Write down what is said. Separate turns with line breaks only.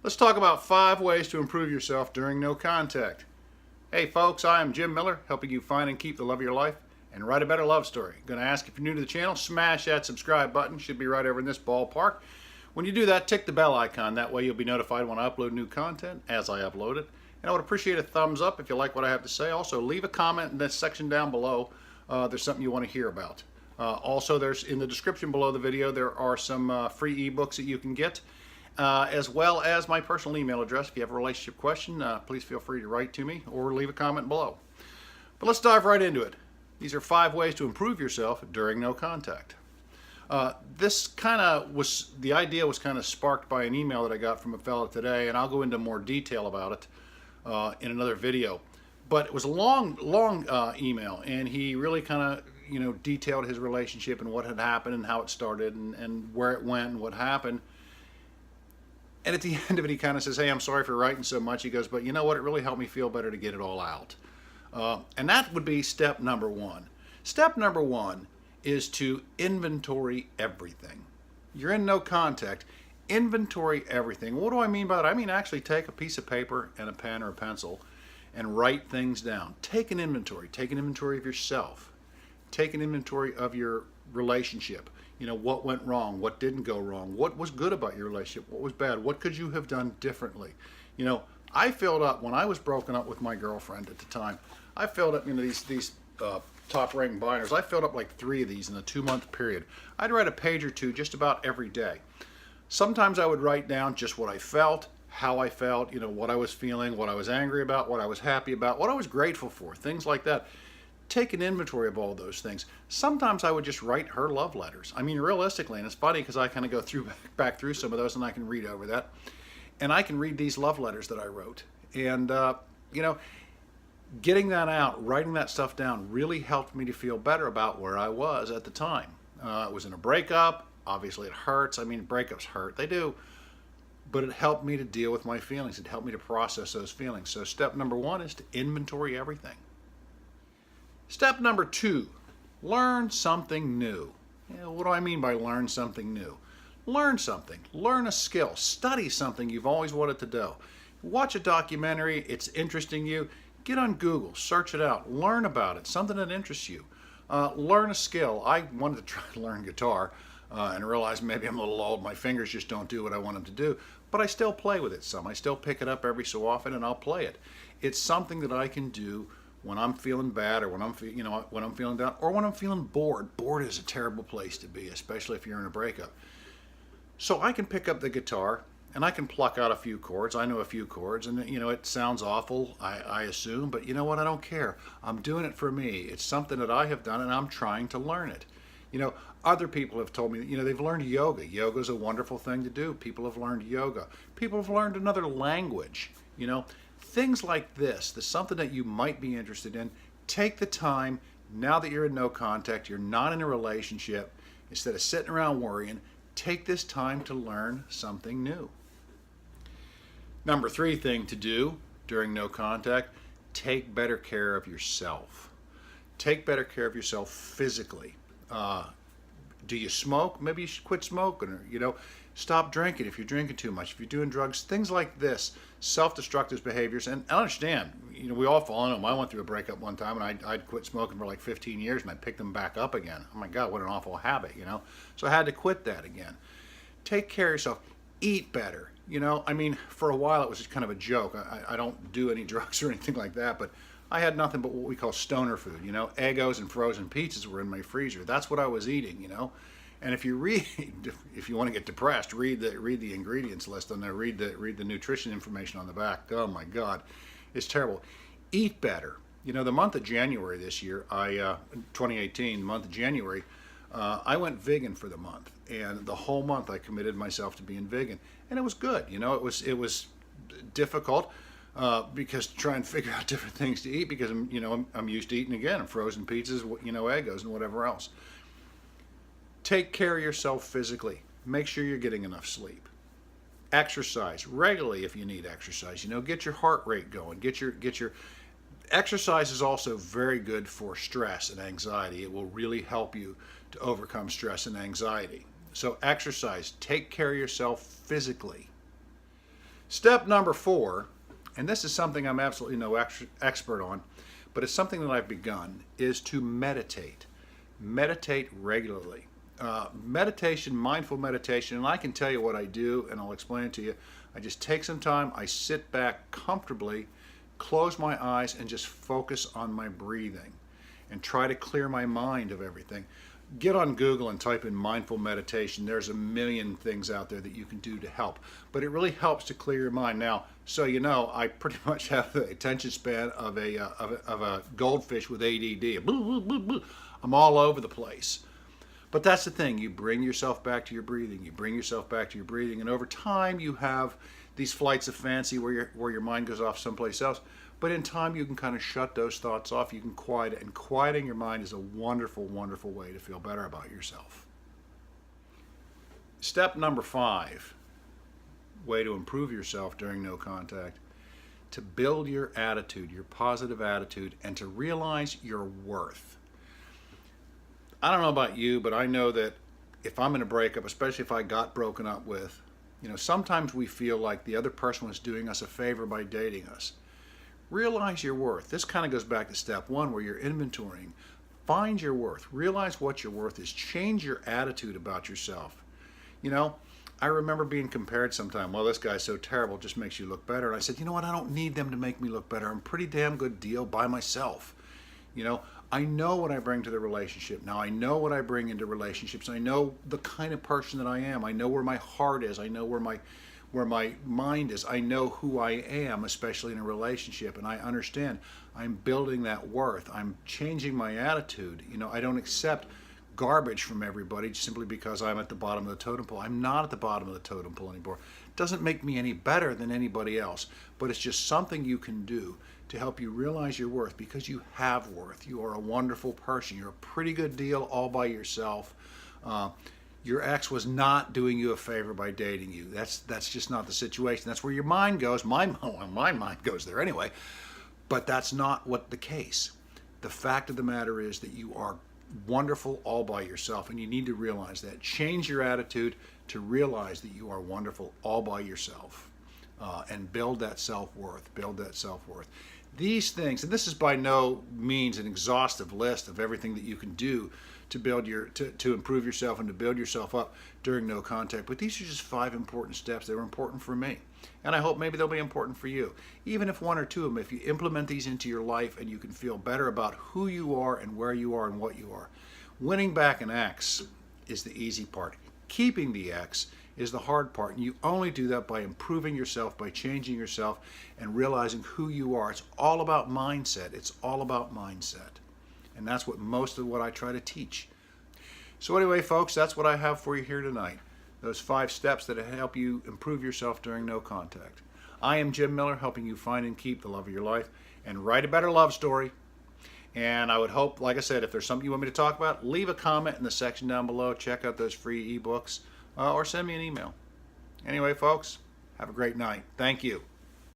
Let's talk about 5 ways to improve yourself during no contact. Hey folks, I am Jim Miller, helping you find and keep the love of your life and write a better love story. Going to ask if you're new to the channel, smash that subscribe button. Should be right over in this ballpark. When you do that, tick the bell icon. That way you'll be notified when I upload new content as I upload it. And I would appreciate a thumbs up if you like what I have to say. Also, leave a comment in this section down below. There's something you want to hear about. Also, there's in the description below the video, there are some free ebooks that you can get. As well as my personal email address. If you have a relationship question, please feel free to write to me or leave a comment below. But let's dive right into it. These are 5 ways to improve yourself during no contact. The idea was kind of sparked by an email that I got from a fellow today, and I'll go into more detail about it in another video. But it was a long email, and he really kind of detailed his relationship and what had happened and how it started and where it went and what happened. And at the end of it, he kind of says, hey, I'm sorry for writing so much. He goes, but you know what? It really helped me feel better to get it all out. And that would be step number 1. Step number 1 is to inventory everything. You're in no contact. Inventory everything. What do I mean by that? I mean actually take a piece of paper and a pen or a pencil and write things down. Take an inventory. Take an inventory of yourself. Take an inventory of your relationship. What went wrong, what didn't go wrong, what was good about your relationship, what was bad, what could you have done differently. I filled up, when I was broken up with my girlfriend at the time, I filled up these top-ranked binders. I filled up like 3 of these in a 2-month period. I'd write a page or 2 just about every day. Sometimes I would write down just what I felt, how I felt, what I was feeling, what I was angry about, what I was happy about, what I was grateful for, things like that. Take an inventory of all those things. Sometimes I would just write her love letters. I mean, realistically, and it's funny because I kind of go back through some of those and I can read over that. And I can read these love letters that I wrote. And, getting that out, writing that stuff down really helped me to feel better about where I was at the time. It was in a breakup. Obviously, it hurts. I mean, breakups hurt. They do. But it helped me to deal with my feelings. It helped me to process those feelings. So step number 1 is to inventory everything. Step number 2, learn something new. What do I mean by learn something new? Learn something. Learn a skill. Study something you've always wanted to do. Watch a documentary. It's interesting you. Get on Google. Search it out. Learn about it. Something that interests you. Learn a skill. I wanted to try to learn guitar and realized maybe I'm a little old. My fingers just don't do what I want them to do. But I still play with it some. I still pick it up every so often and I'll play it. It's something that I can do when I'm feeling bad, or when I'm feeling down, or when I'm feeling bored. Bored is a terrible place to be, especially if you're in a breakup. So I can pick up the guitar and I can pluck out a few chords. I know a few chords, and it sounds awful, I assume, but you know what? I don't care. I'm doing it for me. It's something that I have done, and I'm trying to learn it. Other people have told me that, they've learned yoga. Yoga is a wonderful thing to do. People have learned yoga. People have learned another language. Things like this, there's something that you might be interested in. Take the time, now that you're in no contact, you're not in a relationship, instead of sitting around worrying, take this time to learn something new. Number 3 thing to do during no contact, take better care of yourself. Take better care of yourself physically. Do you smoke? Maybe you should quit smoking, or stop drinking if you're drinking too much, if you're doing drugs, things like this, self-destructive behaviors. And I understand, we all fall in them. I went through a breakup one time, and I'd quit smoking for like 15 years, and I picked them back up again. Oh my God, what an awful habit, So I had to quit that again. Take care of yourself. Eat better. I mean, for a while it was just kind of a joke. I don't do any drugs or anything like that, but I had nothing but what we call stoner food. Eggos and frozen pizzas were in my freezer. That's what I was eating, And if you want to get depressed, read the ingredients list on there. Read the nutrition information on the back. Oh my God, it's terrible. Eat better. The month of January this year, 2018, the month of January, I went vegan for the month, and the whole month I committed myself to being vegan, and it was good. It was difficult because to try and figure out different things to eat, because I'm used to eating again frozen pizzas, Eggos and whatever else. Take care of yourself physically. Make sure you're getting enough sleep. Exercise regularly if you need exercise. Get your heart rate going. Get your exercise is also very good for stress and anxiety. It will really help you to overcome stress and anxiety. So exercise. Take care of yourself physically. Step number 4, and this is something I'm absolutely no expert on, but it's something that I've begun, is to meditate. Meditate regularly. Meditation, mindful meditation, and I can tell you what I do, and I'll explain it to you. I just take some time, I sit back comfortably, close my eyes, and just focus on my breathing and try to clear my mind of everything. Get on Google and type in mindful meditation. There's a million things out there that you can do to help, but it really helps to clear your mind. Now, so you know, I pretty much have the attention span of a goldfish with ADD. I'm all over the place. But that's the thing, you bring yourself back to your breathing, you bring yourself back to your breathing, and over time you have these flights of fancy where your mind goes off someplace else. But in time you can kind of shut those thoughts off, you can quiet it, and quieting your mind is a wonderful, wonderful way to feel better about yourself. Step number 5, way to improve yourself during no contact, to build your attitude, your positive attitude, and to realize your worth. I don't know about you, but I know that if I'm in a breakup, especially if I got broken up with, you know, sometimes we feel like the other person was doing us a favor by dating us. Realize your worth. This kind of goes back to step 1 where you're inventorying. Find your worth. Realize what your worth is. Change your attitude about yourself. You know, I remember being compared sometime, well, this guy's so terrible, it just makes you look better. And I said, you know what, I don't need them to make me look better. I'm a pretty damn good deal by myself. You know, I know what I bring to the relationship. Now I know what I bring into relationships. I know the kind of person that I am. I know where my heart is. I know where my mind is. I know who I am, especially in a relationship, and I understand I'm building that worth. I'm changing my attitude. You know, I don't accept garbage from everybody simply because I'm at the bottom of the totem pole. I'm not at the bottom of the totem pole anymore. It doesn't make me any better than anybody else, but it's just something you can do to help you realize your worth, because you have worth. You are a wonderful person. You're a pretty good deal all by yourself. Your ex was not doing you a favor by dating you. That's just not the situation. That's where your mind goes. My mind goes there anyway. But that's not what the case. The fact of the matter is that you are wonderful all by yourself, and you need to realize that. Change your attitude to realize that you are wonderful all by yourself, and build that self-worth. Build that self-worth. These things, and this is by no means an exhaustive list of everything that you can do to build to improve yourself and to build yourself up during no contact, but these are just 5 important steps. They were important for me, and I hope maybe they'll be important for you. Even if 1 or 2 of them, if you implement these into your life and you can feel better about who you are and where you are and what you are. Winning back an ex is the easy part. Keeping the ex is the hard part, and you only do that by improving yourself, by changing yourself, and realizing who you are. It's all about mindset. It's all about mindset. And that's what most of what I try to teach. So anyway, folks, that's what I have for you here tonight. Those 5 steps that help you improve yourself during no contact. I am Jim Miller, helping you find and keep the love of your life and write a better love story. And I would hope, like I said, if there's something you want me to talk about, leave a comment in the section down below. Check out those free ebooks, or send me an email. Anyway, folks, have a great night. Thank you.